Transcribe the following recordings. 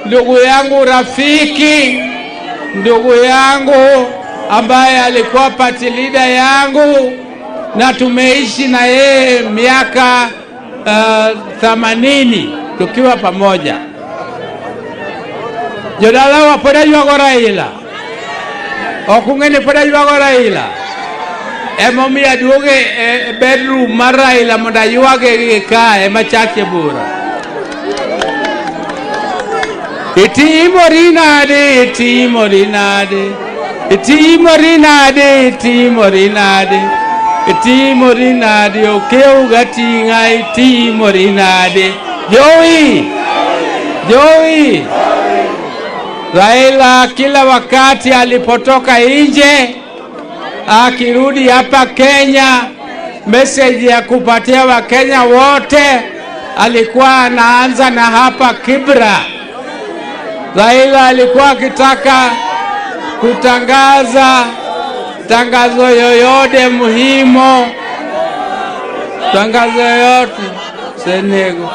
ndugu yangu rafiki, ndugu yangu ambaye alikuwa party leader yangu na tumeishi na yeye miaka 80 tukiwa pamoja. Jodala wa poda yuago Raila. Okungeni poda yuago Raila. Emomi aduoge bedroom mar Raila mondo yuage kae machake bura. Itimori nade okeu gatinga itimori nade. Joey Raila kila wakati alipotoka nje akirudi hapa Kenya, message ya kupatia Wakenya wote alikuwa anaanza na hapa Kibra. Raila alikuwa akitaka kutangaza tangazo yoyote muhimu, tangazo yoyote Senego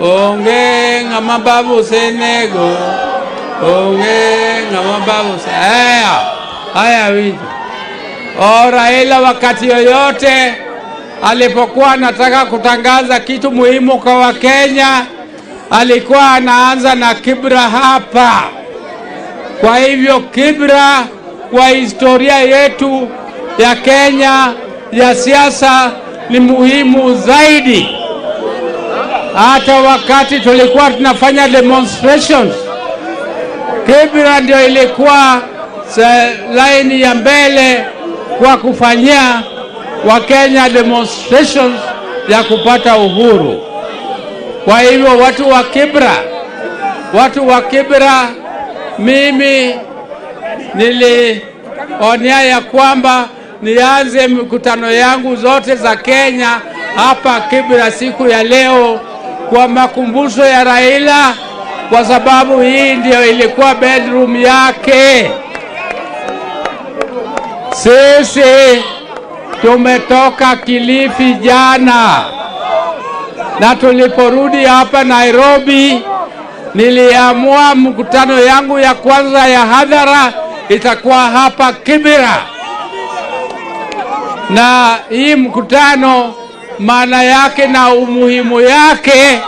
onge ngama babu Senego onge ngama babu haya wito. Raila wakati yoyote alipokuwa anataka kutangaza kitu muhimu kwa Wakenya alikuwa anaanza na Kibra hapa. Kwa hivyo Kibra kwa historia yetu ya Kenya ya siasa ni muhimu zaidi. Hata wakati tulikuwa tunafanya demonstrations, Kibra ndio ilikuwa line ya mbele kwa kufanyia Wakenya demonstrations ya kupata uhuru. Kwa hivyo watu wa Kibra, mimi nilionea ya kwamba nianze mikutano yangu zote za Kenya hapa Kibra siku ya leo kwa makumbusho ya Raila, kwa sababu hii ndio ilikuwa bedroom yake. Sisi tumetoka Kilifi jana na tuliporudi hapa Nairobi niliamua mkutano yangu ya kwanza ya hadhara itakuwa hapa Kibra. Na hii mkutano maana yake na umuhimu yake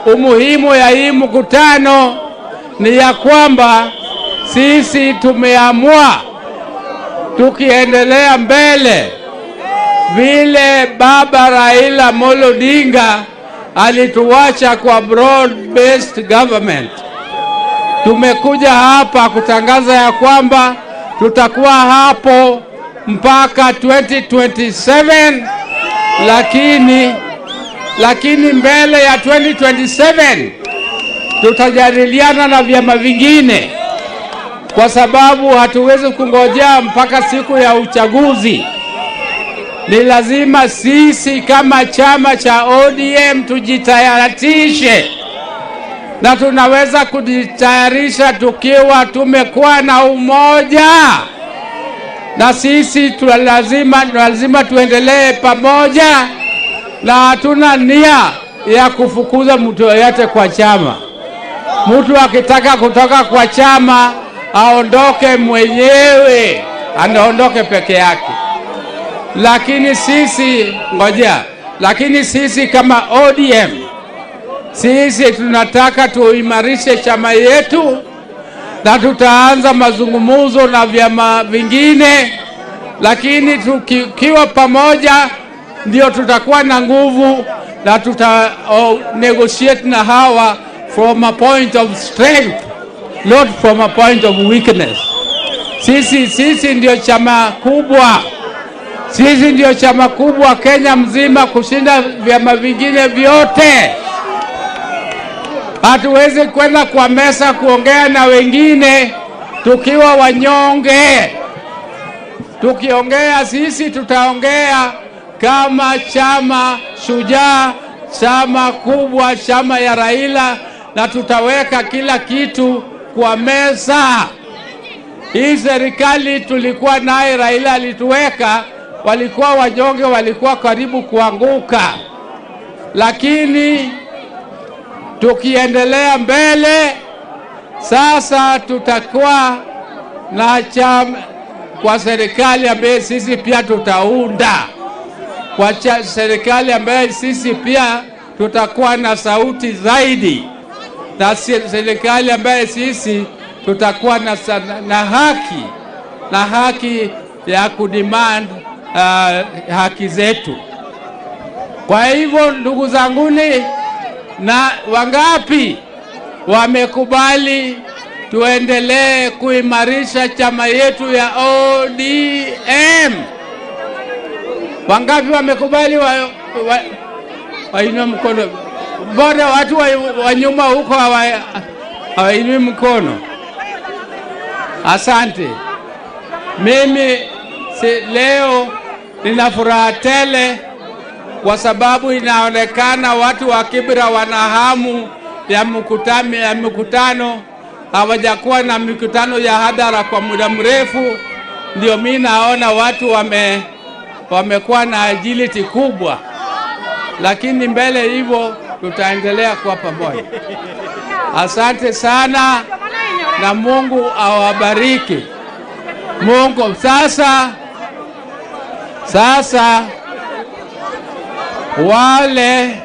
umuhimu ya hii mkutano ni ya kwamba sisi tumeamua tukiendelea mbele vile baba Raila Amolo Odinga alituacha kwa broad based government. Tumekuja hapa kutangaza ya kwamba tutakuwa hapo mpaka 2027, lakini mbele ya 2027 tutajadiliana na vyama vingine, kwa sababu hatuwezi kungojea mpaka siku ya uchaguzi. Ni lazima sisi kama chama cha ODM tujitayarishe, na tunaweza kujitayarisha tukiwa tumekuwa na umoja. Na sisi lazima tuendelee pamoja, na hatuna nia ya kufukuza mtu yoyote kwa chama. Mtu akitaka kutoka kwa chama aondoke mwenyewe, anaondoke peke yake. Lakini sisi kama ODM, sisi tunataka tuimarishe chama yetu, na tutaanza mazungumzo na vyama vingine, lakini tukiwa pamoja ndio tutakuwa na nguvu, na negotiate na hawa from a point of strength, not from a point of weakness. Sisi ndio chama kubwa. Sisi ndio chama kubwa Kenya mzima kushinda vyama vingine vyote. Hatuwezi kwenda kwa mesa kuongea na wengine tukiwa wanyonge. Tukiongea sisi tutaongea kama chama shujaa, chama kubwa, chama ya Raila, na tutaweka kila kitu kwa meza. Hii serikali tulikuwa naye Raila alituweka, walikuwa wanyonge, walikuwa karibu kuanguka. lakini tukiendelea mbele sasa tutakuwa na chama kwa serikali ambaye sisi pia tutaunda, kwa serikali ambaye sisi pia tutakuwa na sauti zaidi, na serikali ambaye sisi tutakuwa na haki ya kudemand haki zetu. Kwa hivyo ndugu zanguni, na wangapi wamekubali tuendelee kuimarisha chama yetu ya ODM? Wangapi wamekubali? Wainua mkono. Mbona watu wa nyuma huko hawainui mkono? Asante. Mimi leo nina furaha tele kwa sababu inaonekana watu wa Kibra wana hamu ya mkutano. Hawajakuwa na mikutano ya hadhara kwa muda mrefu, ndio mimi naona watu wamekuwa na agility kubwa, lakini mbele hivyo tutaendelea kwa pamoja. Asante sana na Mungu awabariki. Mungu sasa wale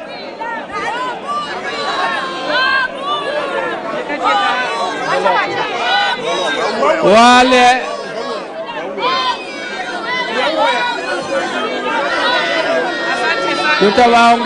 tutawaongea